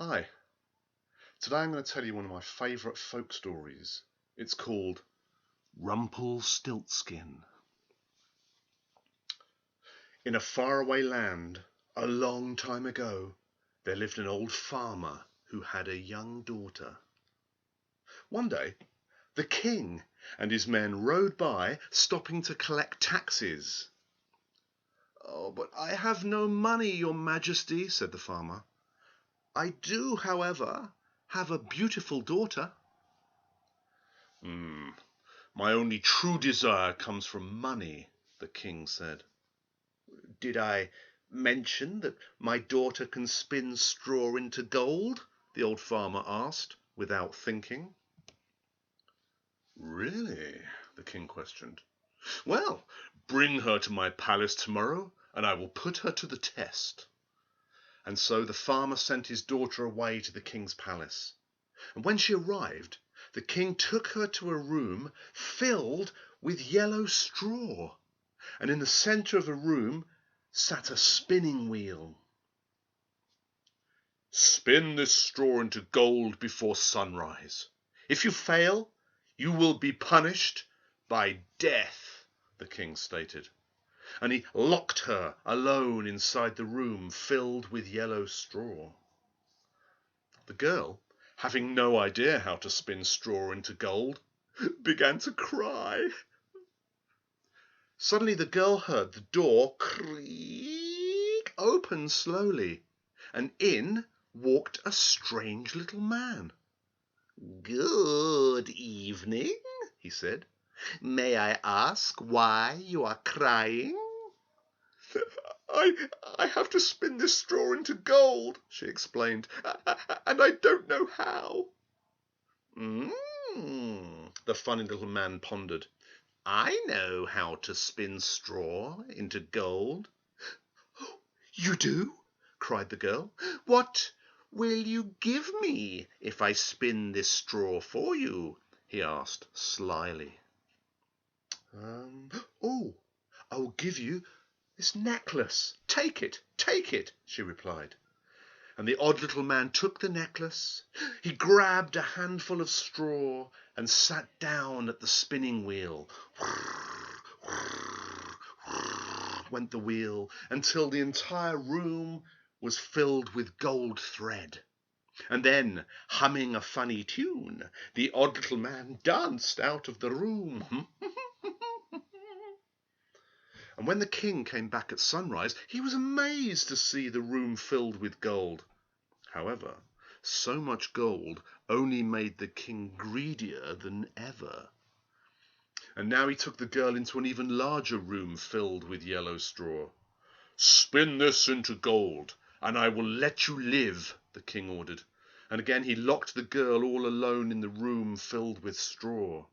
Hi, today I'm going to tell you one of my favourite folk stories. It's called Rumpelstiltskin. In a faraway land, a long time ago, there lived an old farmer who had a young daughter. One day, the king and his men rode by, stopping to collect taxes. "Oh, but I have no money, your majesty," said the farmer. "I do, however, have a beautiful daughter." My only true desire comes from money," the king said. "Did I mention that my daughter can spin straw into gold?" the old farmer asked, without thinking. "Really?" the king questioned. "Well, bring her to my palace tomorrow, and I will put her to the test." And so the farmer sent his daughter away to the king's palace. And when she arrived, the king took her to a room filled with yellow straw, and in the center of the room sat a spinning wheel. "Spin this straw into gold before sunrise. If you fail, you will be punished by death," the king stated. And he locked her alone inside the room filled with yellow straw. The girl, having no idea how to spin straw into gold, began to cry. Suddenly the girl heard the door creak open slowly, and in walked a strange little man. "Good evening," he said. "May I ask why you are crying?" I have to spin this straw into gold," she explained, "and I don't know how." The funny little man pondered. "I know how to spin straw into gold." "You do?" cried the girl. "What will you give me if I spin this straw for you?" he asked slyly. I will give you this necklace. Take it, she replied. And the odd little man took the necklace. He grabbed a handful of straw and sat down at the spinning wheel. Went the wheel until the entire room was filled with gold thread. And then, humming a funny tune, the odd little man danced out of the room. And when the king came back at sunrise, he was amazed to see the room filled with gold. However, so much gold only made the king greedier than ever. And now he took the girl into an even larger room filled with yellow straw. "Spin this into gold, and I will let you live," the king ordered. And again he locked the girl all alone in the room filled with straw.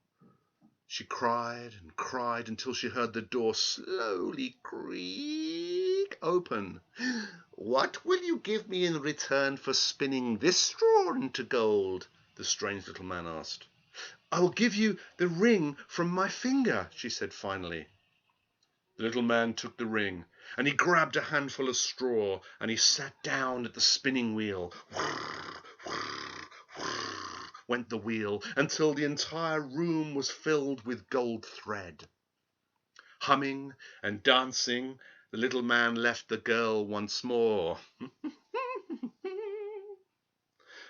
She cried and cried until she heard the door slowly creak open. "What will you give me in return for spinning this straw into gold?" the strange little man asked. "I will give you the ring from my finger," she said finally. The little man took the ring, and he grabbed a handful of straw, and he sat down at the spinning wheel. Went the wheel until the entire room was filled with gold thread. Humming and dancing, the little man left the girl once more.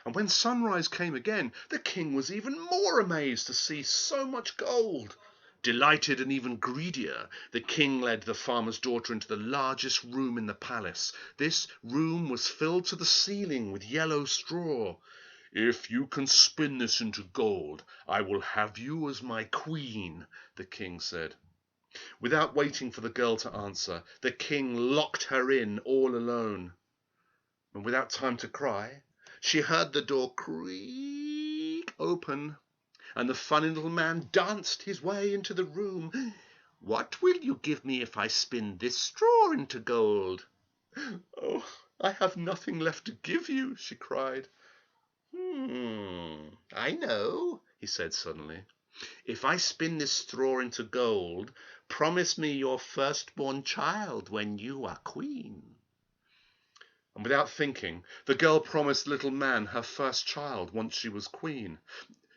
And when sunrise came again, the king was even more amazed to see so much gold. Delighted and even greedier, the king led the farmer's daughter into the largest room in the palace. This room was filled to the ceiling with yellow straw. "If you can spin this into gold, I will have you as my queen," the king said. Without waiting for the girl to answer, the king locked her in all alone. And without time to cry, she heard the door creak open, and the funny little man danced his way into the room. "What will you give me if I spin this straw into gold?" "Oh, I have nothing left to give you," she cried. "I know," he said suddenly. "If I spin this straw into gold, promise me your firstborn child when you are queen." And without thinking, the girl promised the little man her first child once she was queen.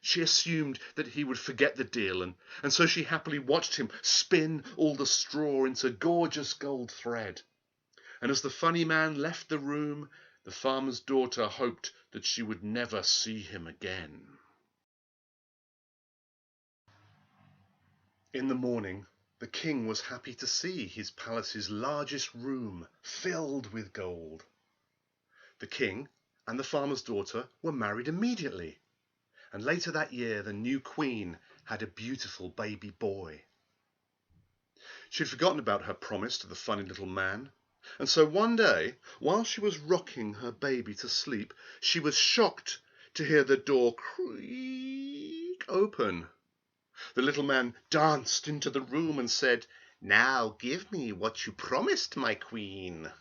She assumed that he would forget the deal, and so she happily watched him spin all the straw into gorgeous gold thread. And as the funny man left the room, the farmer's daughter hoped that she would never see him again. In the morning, the king was happy to see his palace's largest room filled with gold. The king and the farmer's daughter were married immediately, and later that year the new queen had a beautiful baby boy. She had forgotten about her promise to the funny little man, and so one day, while she was rocking her baby to sleep, she was shocked to hear the door creak open. The little man danced into the room and said, "Now give me what you promised, my queen."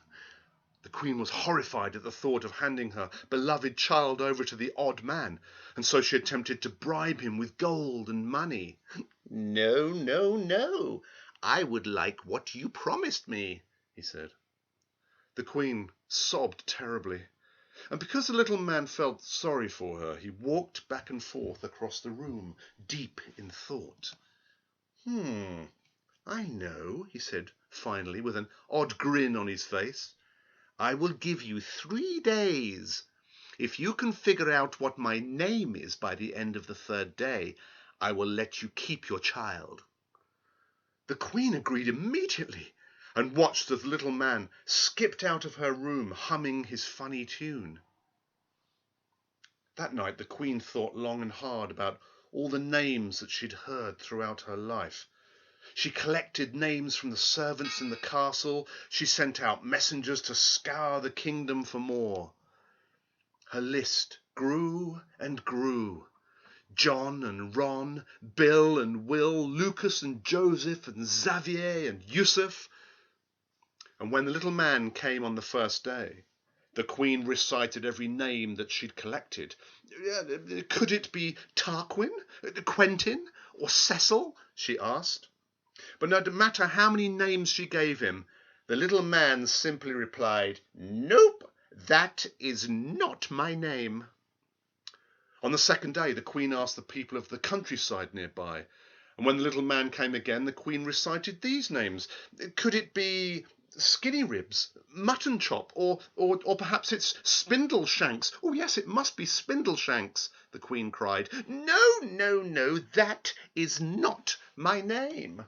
The queen was horrified at the thought of handing her beloved child over to the odd man, and so she attempted to bribe him with gold and money. "No, no, no. I would like what you promised me," he said. The queen sobbed terribly, and because the little man felt sorry for her, he walked back and forth across the room, deep in thought. I know," he said finally, with an odd grin on his face. "I will give you 3 days. If you can figure out what my name is by the end of the 3rd day, I will let you keep your child." The queen agreed immediately, and watched as the little man skipped out of her room humming his funny tune. That night the queen thought long and hard about all the names that she'd heard throughout her life. She collected names from the servants in the castle. She sent out messengers to scour the kingdom for more. Her list grew and grew. John and Ron, Bill and Will, Lucas and Joseph and Xavier and Yusuf. And when the little man came on the 1st day, the queen recited every name that she'd collected. "Could it be Tarquin, Quentin, or Cecil?" she asked. But no matter how many names she gave him, the little man simply replied, "Nope, that is not my name." On the 2nd day, the queen asked the people of the countryside nearby, and when the little man came again, the queen recited these names. "Could it be Skinny Ribs, Mutton Chop, or perhaps it's Spindle Shanks?" "Oh, yes, it must be Spindle Shanks," the queen cried. "No, no, no, that is not my name."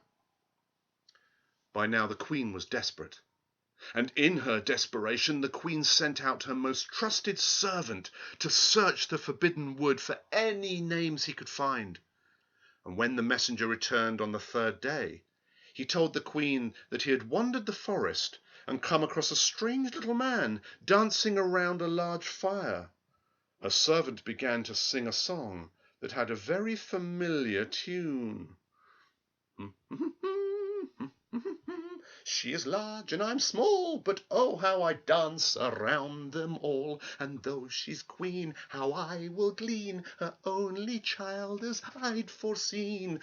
By now the queen was desperate, and in her desperation the queen sent out her most trusted servant to search the forbidden wood for any names he could find. And when the messenger returned on the 3rd day, he told the queen that he had wandered the forest and come across a strange little man dancing around a large fire. A servant began to sing a song that had a very familiar tune. "She is large and I'm small, but oh, how I dance around them all. And though she's queen, how I will glean her only child as I'd foreseen.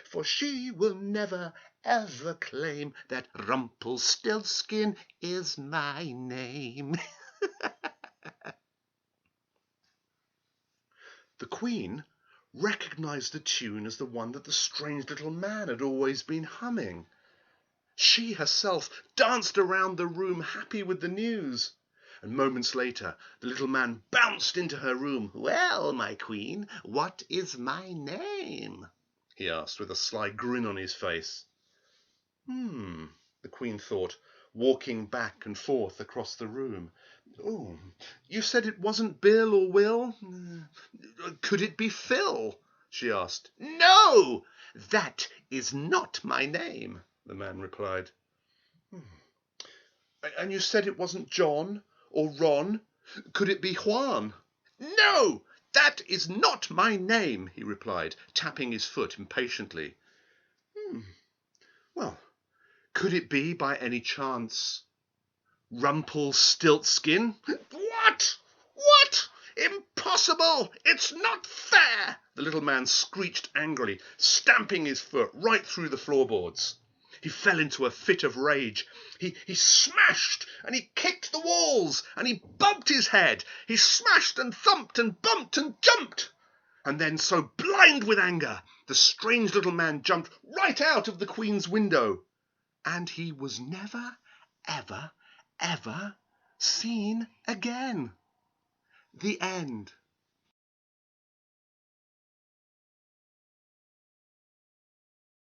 For she will never, ever claim that Rumpelstiltskin is my name." The queen recognized the tune as the one that the strange little man had always been humming. She herself danced around the room, happy with the news. And moments later, the little man bounced into her room. "Well, my queen, what is my name?" he asked, with a sly grin on his face. The queen thought, walking back and forth across the room. "Oh, you said it wasn't Bill or Will? Could it be Phil?" she asked. "No, that is not my name," the man replied. "And you said it wasn't John or Ron? Could it be Juan?" "No, that is not my name," he replied, tapping his foot impatiently. "Well, could it be, by any chance, Rumpelstiltskin?" What? Impossible! It's not fair!" the little man screeched angrily, stamping his foot right through the floorboards. He fell into a fit of rage. He smashed and he kicked the walls, and he bumped his head. He smashed and thumped and bumped and jumped. And then, so blind with anger, the strange little man jumped right out of the Queen's window. And he was never, ever, ever seen again. The end.